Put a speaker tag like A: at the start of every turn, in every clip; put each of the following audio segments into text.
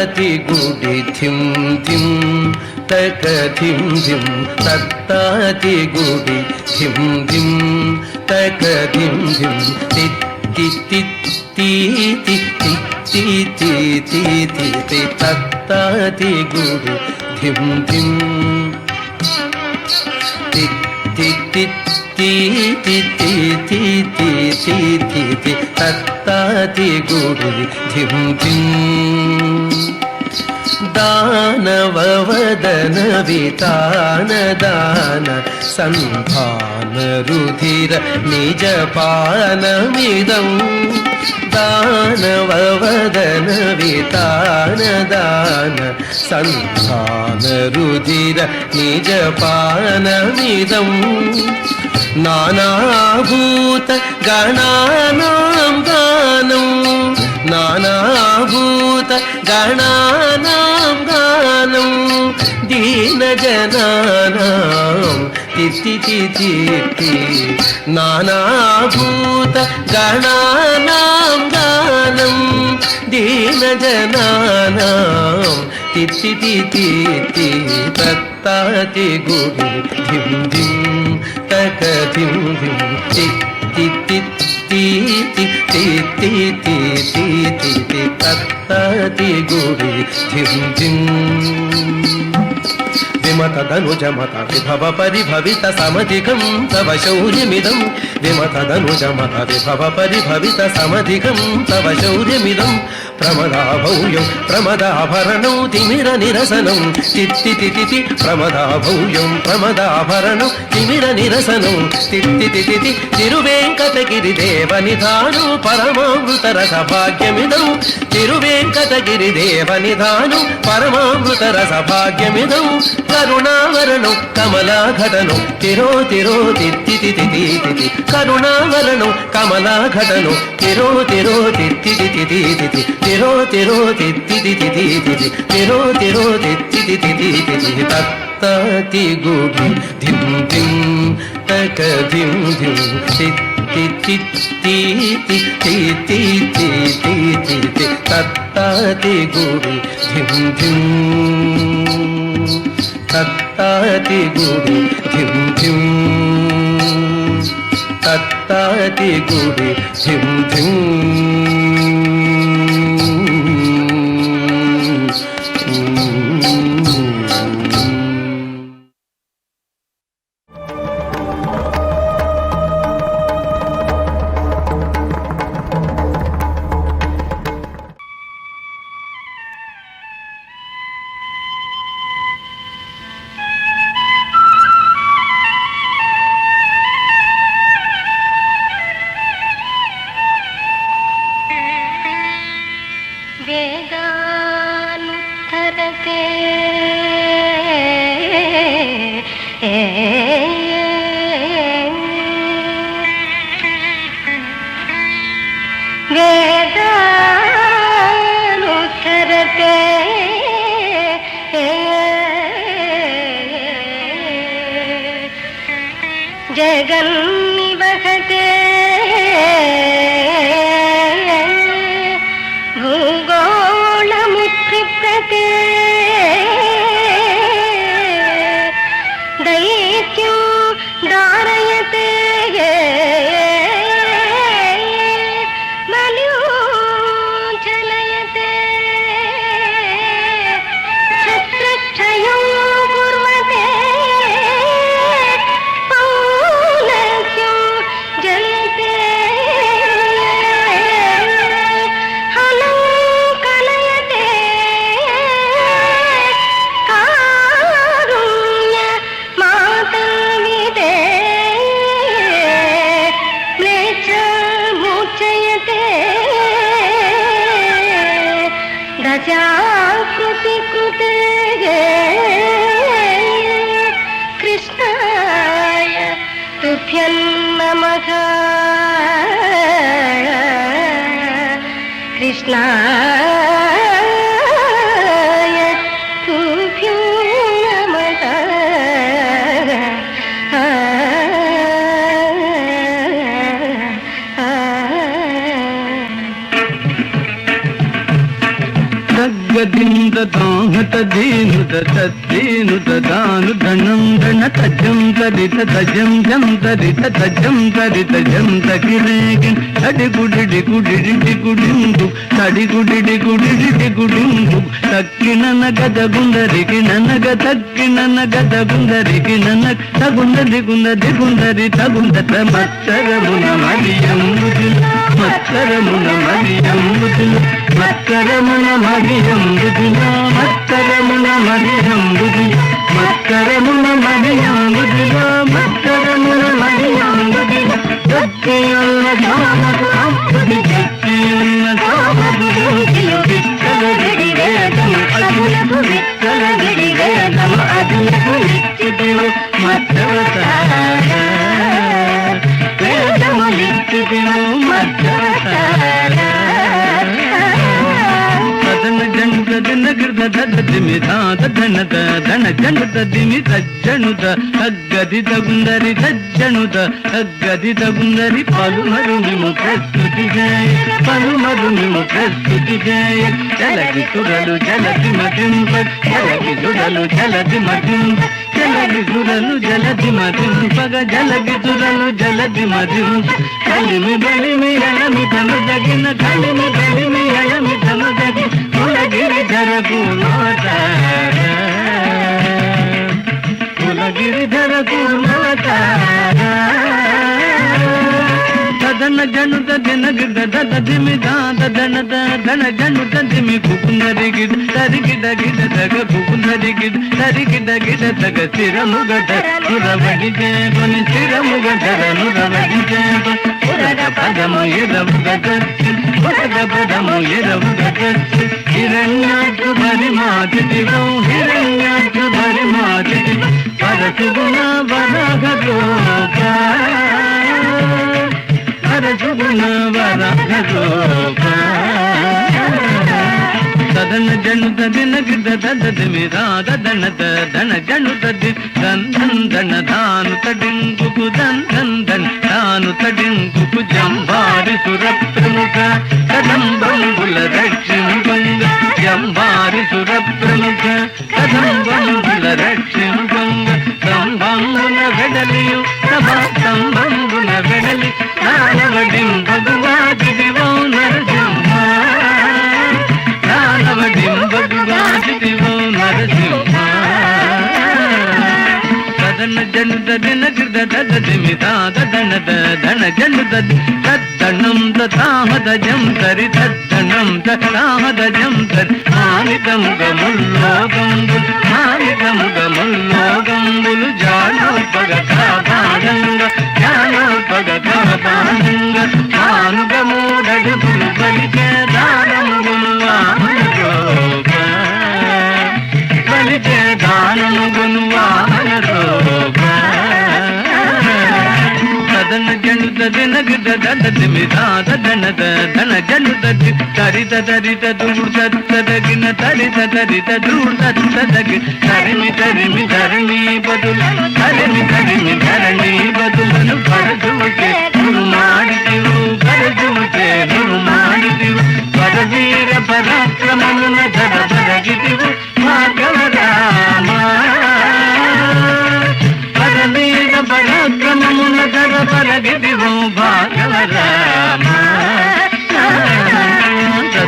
A: తత్తాతి గుడి ధిం ధిం తక ధిం ధిం తత్తాతి గుడి ధిం ధిం తక ధిం ధిం తి తి తి తి తి తి తి తి తి తత్తాతి గుడి ధిం ధిం తి తి తి తి తి తి తి తి తి తి తి తత్తాతి గుడి ధిం ధిం దానవవదన వితాన దాన సంధాన రుధిర నిజపానమిదం దానవవదన వితాన దాన సంధాన రుధిర నిజపానమిదం నానాభూత గణానాం గానం నానాభూత గణానాం గానం దీనజనానాం తిత్తి తిత్తి నానాభూత గణానాం గానం దీనజనానాం తిత్తి తిత్తి తత్తాతి గుడి ధిం ధిం తక ధిం ధిం తి తి తి తి తి తి తి తి తి తి తత్తాతి గుడి ధిం ధిం విమత ధనుజమత విభవ పరిభవిత సమధికం తవ శౌర్యమిదం విమత ధనుజమత విభవ పరిభవిత సమధికం తవ శౌర్యమిదం ప్రమదాభౌయం ప్రమదాభరణం తిమిర నిరసనం తిత్తి తితి ప్రమదాభౌయం ప్రమదాభరణం తిమిర నిరసనం తిత్తి తితి తిరువేంకటగిరి దేవ నిధానం పరమామృత రస భాగ్యమిదం తిరువేంకటగిరి దేవ నిధానం పరమామృత రస భాగ్యమిదం కరుణావరణం కమలాఘటనం తిరో తిరో తిత్తి తితి తితి కరుణావరణం కమలాఘటనం తిరో తిరో తిత్తి తితి తితి తిరో తిరో తిత్తి తితి తితి తిరో తిరో తిత్తి తితి తితి తత్తాతి గుడి ధిం ధిం తక ధిం ధిం తిత్తి తిత్తి తితి తితి తితి తత్తాతి గుడి ధిం ధిం తత్తాతి గుడి ధిం ధిం తత్తాతి గుడి ధిం ధిం
B: జగన్నివహతే భూగోళముత్క్షిప్రతే దైత్యం ధారయతే మల్యోచలయతే శత్రుక్షయం కుర్వతే దశాకృతి కృతే కృష్ణాయ తుభ్యం నమః కృష్ణాయ తుభ్యం నమః
A: గద్దిం తాహత దీనుత తద్దీనుత దాను ధనం ధన తజం తరిత తజం జం తరిత తజం తరిత జం తగిరేగిన్ తడిగుడిడి గుడిడి గుడిందు తడిగుడిడి గుడిడి గుడిందు తక్కిన నగద గుందరికి ననగ తక్కిన నగద గుందరికి ననగ తగుందరి గుందరి గుందరి తగుందత మత్తరమున మరియంబుదులు మత్తరమున మరియంబుదులు మత్తరమున మరియంబుదులు మత్తరమున మరియంబుదులు మత్తరమున మరియంబుదులు మత్తరమున మరియంబుదులు సత్యమున సామకు అప్పుడి సత్యమున సామకు విత్తల విడివేదము అదులకు విత్తల విడివేదము అదులకు నిత్యుదేవు మత్తవతార వేదము నిత్యుదేవు మత్తవతార దన జంట దిన గిర్ద దదిమి దాద ధనద ధన జంట దిమి తజ్జనుద అగ్గది తగుందరి తజ్జనుద అగ్గది తగుందరి పలుమరు మిము ప్రస్తుతి జయ పలుమరు మిము ప్రస్తుతి జయ జలగి సురలు జలది మదింప జలగి సురలు జలది మదింప జలగి సురలు జలది మదింపగ జలగి సురలు జలది మదింప కలిమి బలిమి ఎలమి తను జగిన కలిమి బలిమి ఎలమి తను జగి కులగిరిధర కులవతార కులగిరిధర కులవతార దన జనుత దిన గిడ దద దిమి దాద దన దన జనుత దిమి కుకుందరి గిడ తరి గిడ గిడ దగ కుకుందరి గిడ తరి గిడ గిడ దగ సిరము గడ నురవడి జేబని సిరము గడ నురవడి జేబ పురగ పదము ఎరవు గడ పురగ పదము ఎరవు గడ హిరణ్యాక్షు భరి మాదివో హిరణ్యాక్షు భరి మాదివ పరశుగుణ వరగ గోప పరశుగుణ వరగ గోప దన జనుత దిన గిడ దద దిమి దాద దన దన జనుత ది దన్ దన్ దన దాను తడింగుకు దన్ దన్ దన్ దాను తడింగుకు జంబారి సురప్రముఖ కదంబంబుల రక్షింపంగ జంబారి సురప్రముఖ కదంబంబుల రక్షింపంగ సంబంబున వెడలియు సభా సంబంబున వెడలి నానవడిం భగవాదివో నరసింహ నానవడిం భగవాదివో నరసింహ దన జనుత దిన గిర్ద దద దిమి దాద దన దన జనుత తద్దనం తథాహద జం తరి తద్దనం తథాహద జం తరి మానితముగ ముల్లోకంబులు మానితముగ ముల్లోకంబులు జానోపగ కాపాడంగ జానోపగ కాపాడంగ మానుగ మూడడుగులు బలికే దానముగులు వామన రూప బలికే దానముగులు వామన రూప దన జనుత దిన గిడ దద దిమి దాద దన దన జనుత ది తరిత తరిత దూర్త తదగిన తరిత తరిత దూర్త తదగి తరిమి తరిమి ధరణి బదులను తరిమి తరిమి ధరణి బదులను పరజుకే గురు ಮಾಡಿದಿವು ಪರಜುಕೆ ಗುರು ಮಾಡಿದಿವು ಪರವೀರ ಪರಾಕ್ರಮನ ಧರ ಬರಗಿದಿವು ಭಾಗವ ರಾಮ పరవీర పరాక్రమమున ధర పరగిదివో భాగవ రామ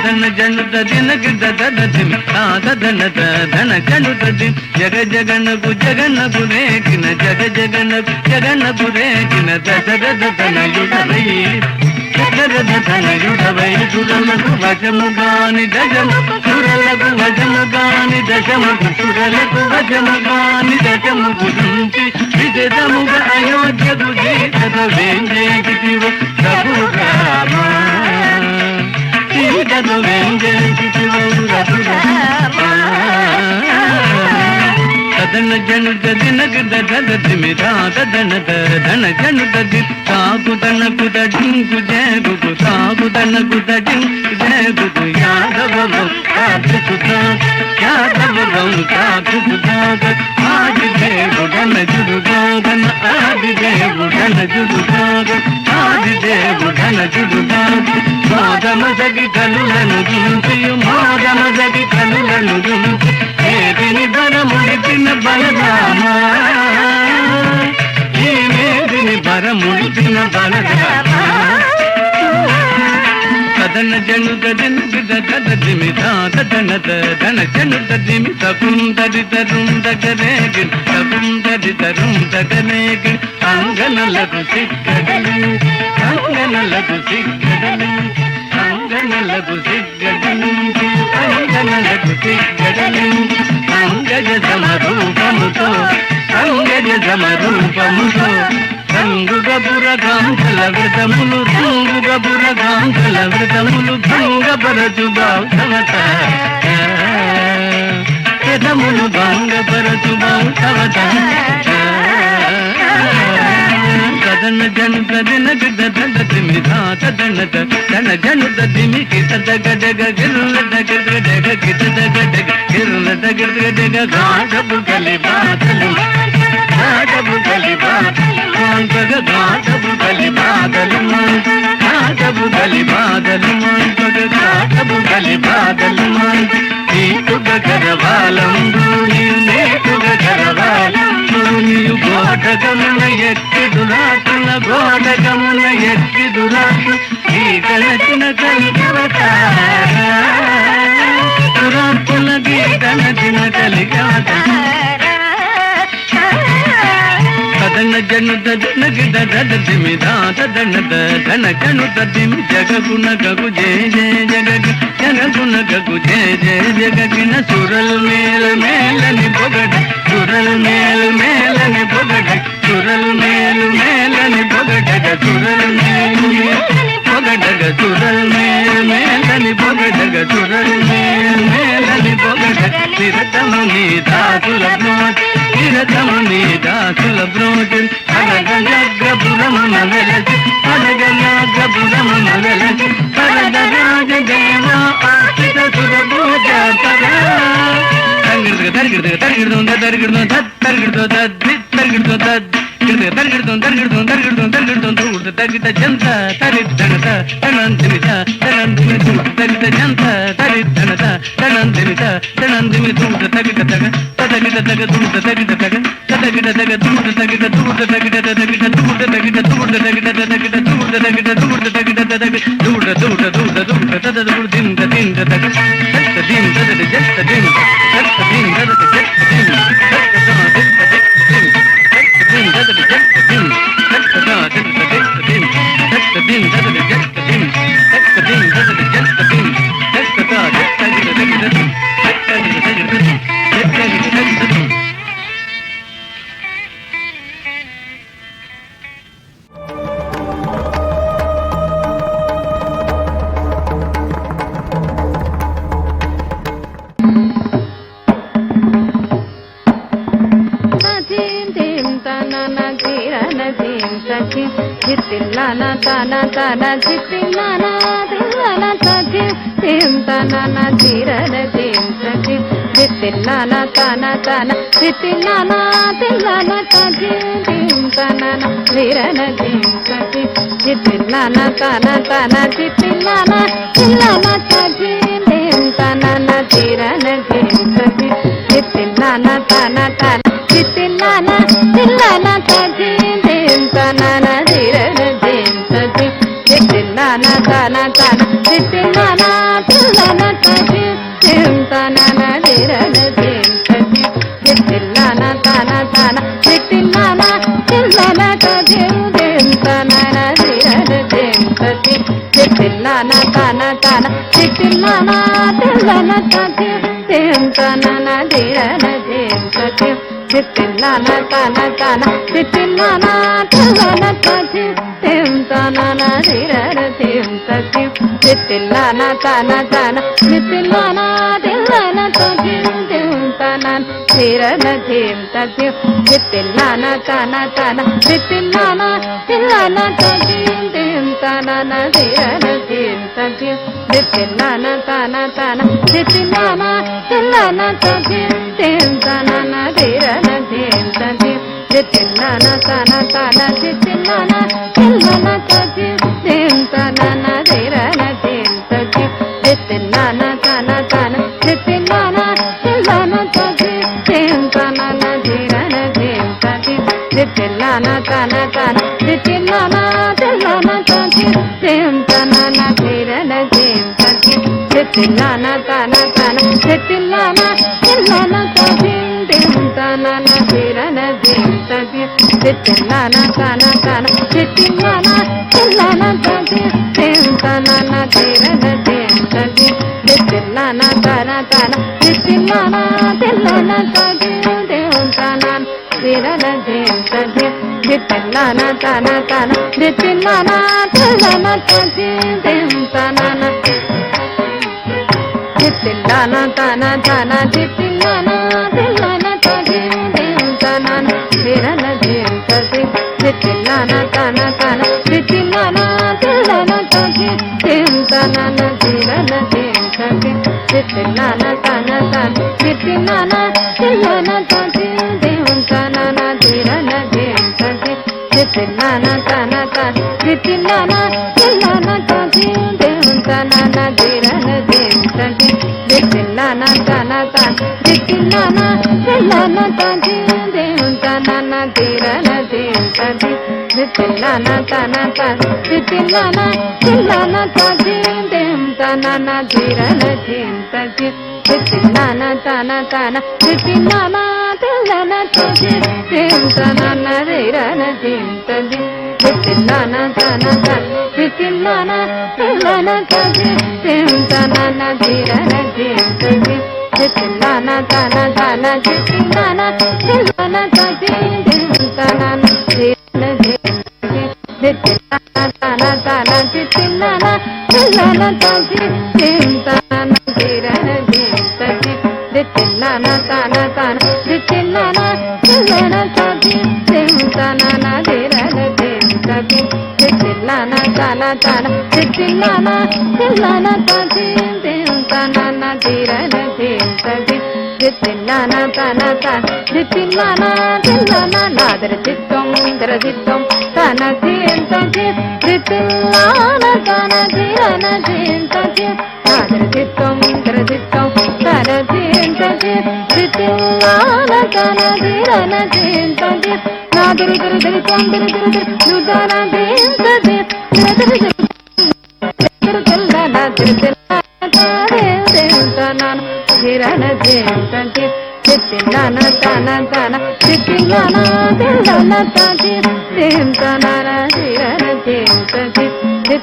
A: దన జనుత దిన గిడ దద దిమి దాద దన దన జనుత ది జగ జగనగు జగనగు రేగిన జగ జగనగు జగనగు రేగిన దశరథ తనయుడవై దశరథ తనయుడవై సురలకు వశము గాని దశము సురలకు వశము గాని దశముకు సురలకు వశము గాని దశము గురించి విజయముగా అయోధ్యకు జీతద వేంజేగితివు ప్రభు రామ జీతదు వేంజేగితివు ప్రభు రామ దన జనుత దిన గిడ దద దిమి దాద దన దన జనుత ది సాగు దనకు దడింకు జేగుకు సాగు దనకు దడింకు జేగుకు యాదవము కాదుకుత యాదవము కాదుకుతాగ ఆది దేవుడన జుడుగాగన ఆది దేవుడన జుడుగాగ ఆది దేవుడన జుడుగాగ సోద మోదమసగి కలులను దుంపియు మోదమసగి కలులను దుంపి మేదిని బరముడిపిన బలరామా ఈ మేదిని బరముడిపిన బలరామా తదన జను గజను బిద గద దిమి దాద దనద దన జను దదిమి తగుం దది తరుం దగరేగి తగుం దది తరుం దగరేగి అంగనలకు సిగ్గడలు అంగనలకు సిగ్గడలు అంగనలకు సిగ్గడలు అంగనలకు సిగ్గడలు అంగజ సమరూపముతో అంగజ సమరూపముతో రంగుగబుర గాంధల వ్రతములు రంగుగబుర గాంధల వ్రతములు భంగపరచు బావుతవత వ్రతములు భంగపరచు బావుతవత తదన జను తదిన గిద దద తిమి ధాత దనద దన జను దదిమి కిట దగ దగ గిర్ల దగ దగ కిట దగ దగ గిర్ల దగ దగ గాఢపు గలి బాధలు గాఢపు గలి బాధలు మాంతగ గాఢపు గలి బాధలు గాఢపు గలి బాధలు మాంతగ గాఢపు గలి బాధలు మాంత నీకుగ గరవాలంబు నీకుగ గరవాలంబు నీయు గోడగమున ఎక్కిదురాకుల గోడగమున ఎక్కిదురాకు ఈ కలచిన కలిగవత దురాకుల గీతనచిన కలిగవత తదన జను దదన గిద దద దిమి దాద దనద దన జను దదిమి జగగుణ గగు జయ జయ జగగ జగగుణ గగు జయ జయ జగగిన సురల్ మేల మేలని పొగడ సురల్ మేల మేలని పొగడ సురల్ మేల మేలని పొగడగ సురల్ మేల పొగడగ సురల్ మేల మేలని పొగడగ సురల్ మేల మేలని పొగడ నిరతముని దాసుల బ్రోచ్ నిరతముని దాసుల బ్రోచ్ అరగలగ్రపురమున వెలసి అరగలగ్రపురమున వెలసి పరదరాజ దేవ ఆశ్రిత సురభోజ పర తరిగిడుగా తరిగిడుగా తరిగిడుగా తరిగిడుగా తరిగిడుగా తరిగిడుగా తరిగిడుగా తరిగిడుగా తరిగిడుగా తరిగిడుగా తగిట జంత తరిద్దనత తనంతిమిత తనంతిమి తగిట జంత తరిద్దనత తనంతిమిత తనంతిమి తగిట తగ తగిట తగ తగిట తగ తగిట తగ తగిట తగిట తగిట తగిట తగిట తగిట తగిట తగిట తగిట తగిట దింద దింద తగ సత్త దింద జత్త దింద సత్త దింద జత్త దింద
B: చిత్తిల్లానా తానా తానా చిత్తిల్లానా తిల్లానా తజి తింతనానా తీరన తింతజి చిత్తిల్లానా తానా తానా చిత్తిల్లానా తిల్లానా తజి తింతనానా తీరన తింతజి చిత్తిల్లానా తానా తానా చిత్తిల్లానా తిల్లానా తజి తింతనానా తీరన తింతజి చిత్తిల్లానా తానా తానా చిత్తిల్లానా తిల్లానా తజి తింతనానా తీరన తింతజి చిత్తిల్లానా తానా తానా చిత్తిల్లానా తిల్లానా తజి తింతనానా తీరన తింతజి చిత్తిల్లానా తానా తానా చిత్తిల్లానా తిల్లానా తజి తింతనానా తీరన తింతజి చిత్తిల్లానా తానా తానా చిత్తిల్లానా తిల్లానా తజి తింతనానా తీరన తింతజి చిత్తిల్లానా తానా తానా చిత్తిల్లానా తిల్లానా తజి తింతనానా తీరన తింతజి చిత్తిల్లానా తానా తానా చిత్తిల్లానా తిల్లానా తజి తింతనానా తీరన తింతజి చిత్తిల్లానా తానా తానా చిత్తిల్లానా తిల్లానా తజి తింతనానా తీరన తింతజి చిత్తిల్లానా తానా తానా చిత్తిల్లానా తిల్లానా తజి తింతనానా తీరన తింతజి చిత్తిల్లానా తానా తానా చిత్తిల్లానా తిల్లానా తజి తింతనానా తీరన తింత తన తిల్లన తిల్లన తన దిం తన ధీరన దిం తన తిల్లన తన తన తిల్లన తిల్లన తన దిం తన ధీరన దిం తన తిల్లన తన తన తిల్లన తిల్లన తన దిం తన ధీరన దిం తన తిల్లన తన తన తిల్లన తిల్లన తన దిం తన ధీరన దిం తన తిల్లన తన తన తిల్లన తిల్లన తన దిం తన తిల్లన తన తన తిల్లన తిల్లన తన దిం తన ధీరన దిం తన తిల్లన తన తన తిల్లన తిల్లన తన దిం తన ధీరన దిం తన తిల్లన తన తన తిల్లన తిల్లన తన దిం తన ధీరన దిం తన తిల్లన తన తన తిల్లన తిల్లన తన దిం తన ధీరన దిం తన తిల్లన తన తన తిల్లన తిల్లన తన దిం తన ధీరన దిం తన తిల్లన తన తన తిల్లన తిల్లన తన దిం తన ధీరన దిం తన తిల్లన తన తన తిల్లన తిల్లన తన దిం తన ధీరన దిం తన తిల్లన తన తన తిల్లన తిల్లన తన దిం తన ధీరన దిం తన తిల్లన తన తన తిల్లన తిల్లన తన దిం తన ధీరన దిం తిల్లన తన తన తిల్లన తిల్లన తన దిం తన ధీరన దిం తన తిల్లన తన తన తిల్లన తిల్లన తన దిం తన ధీరన దిం తన తిల్లన తన తన తిల్లన తిల్లన తన దిం తన ధీరన దిం తన తిల్లన తన తన తిల్లన తిల్లన నాదర చిత్తం దర చిత్తం తన దిం తన తిల్లన తన ధీరన దిం తన నాదర చిత్తం దర చిత్తం తన దిం తన తిల్లన తన ధీరన దిం తన నాదర దర దర తొందర దర దర నుదన దిం తన దర దర తిల్లన తిల్లన తన ధీరన దిం తన తిల్లన తన తన తిల్లన తిల్లన తన దిం తన ధీరన దిం తన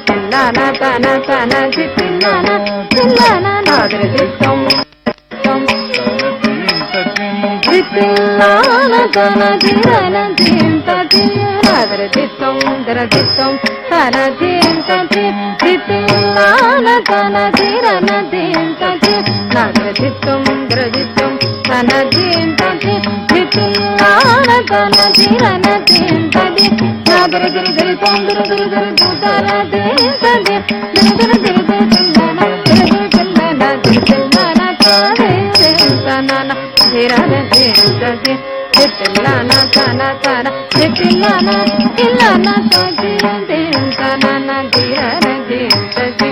B: తిల్లన తన తన తిల్లన తిల్లన నాదర చిత్తం తిల్లన తన ధీరన దిం తన నాదర చిత్తం దర చిత్తం తన దిం తన తిల్లన తన ధీరన దిం తన నాదర చిత్తం దర చిత్తం తన దిం తన తిల్లన తన ధీరన దిం తన నాదర దర దర తొందర దర దర తన దిం తన దర దర దర తిల్లన దర దర తిల్లన దర తిల్లన తన ధీరన దిం తన తిల్లన తన తన తిల్లన తిల్లన తన దిం తన ధీరన దిం తన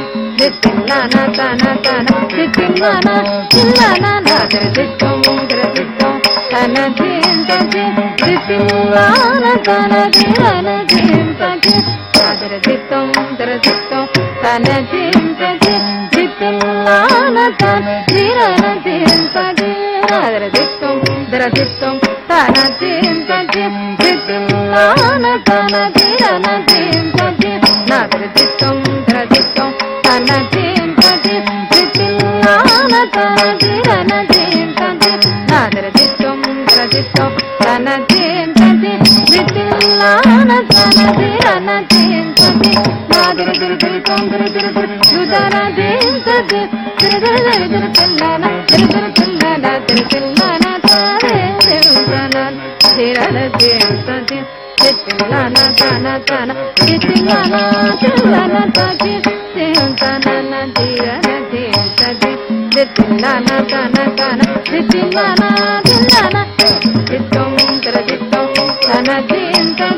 B: తిల్లన తన తన తిల్లన తిల్లన నాదర చిత్తం దర చిత్తం తన దిం తన తిల్లన తన ధీరన దిం తన నాదర చిత్తం దర చిత్తం తన దిం తన తిల్లన తన ధీరన దిం తన నాదర చిత్తం దర చిత్తం తన దిం తన తిల్లన తన ధీరన దిం తన నాదర చిత్తం దర చిత్తం తన దిం తన తిల్లన తన ధీరన దిం తన నాదర చిత్తం దర చిత్తం తన దిం తన తిల్లన తన ధీరన దిం తన నాదర దర దర తొందర దర దర నుదన దిం తన దర దర దర దర తిల్లన దర దర తిల్లన దర తిల్లన తన ధీరన దిం తన తిల్లన తన తన తిల్లన తిల్లన తన దిం తన ధీరన దిం తన తిల్లన తన తన తిల్లన తిల్లన చిత్తం దర చిత్తం తన దిం తన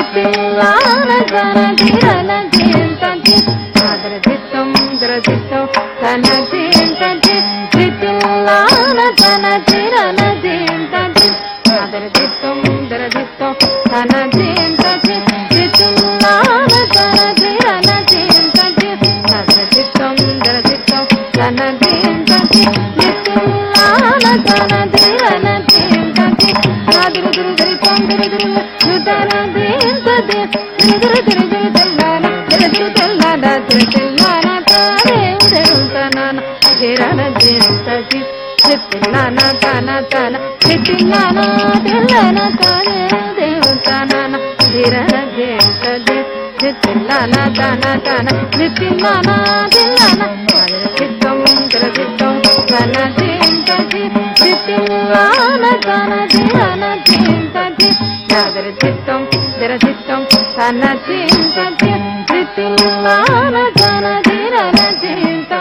B: తిల్లన తన ధీరన దిం తన నాదర చిత్తం దర చిత్తం తన దిం తన తిల్లన తన ధీరన దిం తన నాదర చిత్తం దర చిత్తం తన దిం తన తిరు తిరు తిరు తెల్లాన తిరు తిరు తెల్లాన తిరు తెల్లాన తాదేవు దేవుతానాన ధిరన ధింత తిల్లాన తన తన తిల్లాన తెల్లన తాదేవు దేవుతానాన ధిరన ధింత తిల్లాన తన తన తిల్లాన తెల్లన చిత్తం చిత్తం తన ధింత తిల్లాన తన ధిరన ధింత నాగర చిత్తం ధిర చిత్తం తన ధింత తిల్లాన తన ధిరన ధింత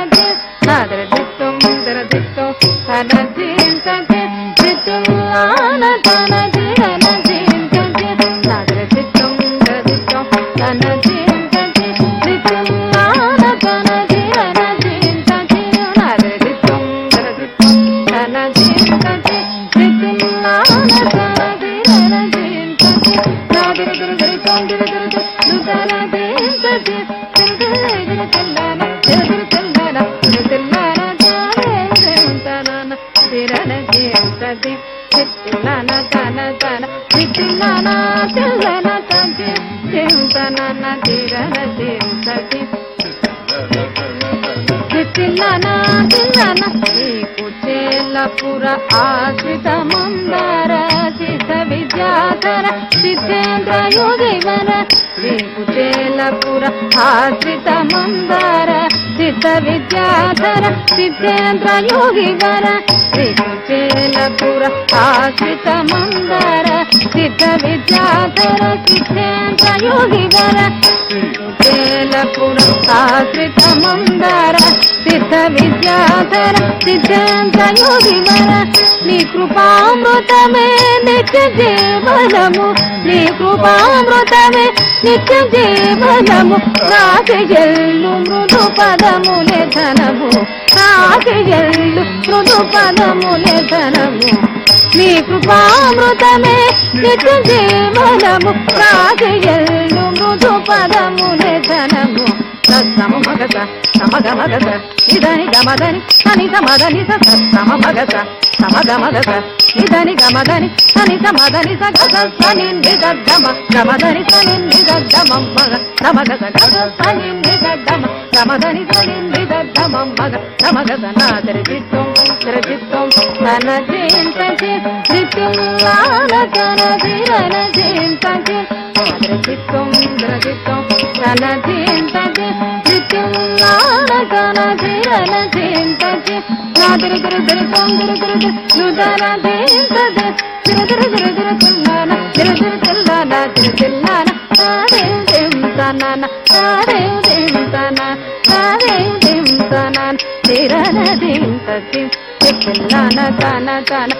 B: నాగర చిత్తం ధిర చిత్తం తన ధింత తిల్లాన తన ధిరన ధింత నాగర చిత్తం ధిర చిత్తం తన ధింత తిల్లాన తన ధిరన ధింత నాగర చిత్తం ధిర చిత్తం తన ధింత తిల్లాన తన ధిరన ధింత నాగర ధిర ధిర ధిర ధిర తన ధింత తిల్లాన తెల్లాన ధిర తెల్లాన తెల్లాన తాదేవుతానాన ధిరన ధింత తిల్లాన తన తన తిల్లాన తెల్లన తాదేవుతానాన ధిరన ధింత తిల్లాన తిల్లాన నీకు చేలపుర ఆశ్రిత మందార సిద్ధ విద్యాధర సిద్ధేంద్ర యోగివర నీకు చేలపుర ఆశ్రిత మందార సిద్ధ విద్యాధర సిద్ధేంద్ర యోగివర నీకు చేలపుర ఆశ్రిత మందార సిద్ధ విద్యాధర సిద్ధేంద్ర యోగివర చేలపుర ఆశ్రిత మందార సిద్ధ విద్యాధర సిద్ధాంత యోగివర నీ కృపామృతమే నిత్య జీవనము నీ కృపామృతమే నిత్య జీవనము నాకెల్లు మృదు పదములే ధనము నాకెల్లు మృదు పదములే ధనము నీ కృపామృతమే నిత్య జీవనము నాకెల్లు మృదు పదములే ధనము సమ మగత సమగ మగత ఇదని గమదని అని సమదని సమ మగత సమగ మగత ఇదని గమదని అని సమదని సగత సని నిగమ గమదని సని నిగమ మగ సమగత గత సని నిగమ గమదని సని నిగమ మగ సమగత నాదరి చిత్తం చిత్తం తన చింత చిత్తులాన తన ధిరన చింత నాదరి చిత్తం చిత్తం తన చింత చిత్తులాన తన ధిరన చింత నాదరి గురు గురు గురు గురు నుదన చింత తిరు తిరు తిరు తిరు తిల్లాన తిరు తిరు తిల్లాన తిరు తిల్లాన తాదేవు దేవుతానాన తాదేవు దేవుతాన తాదేవు దేవుతాన ధిరన ధింత తిల్లాన తన తన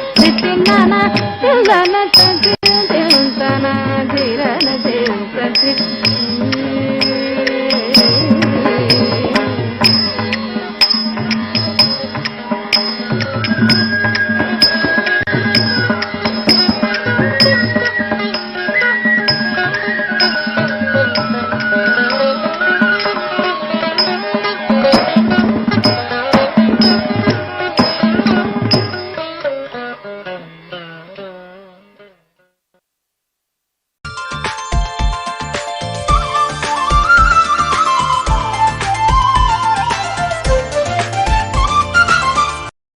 B: తిల్లాన తిల్లాన దేవుతాన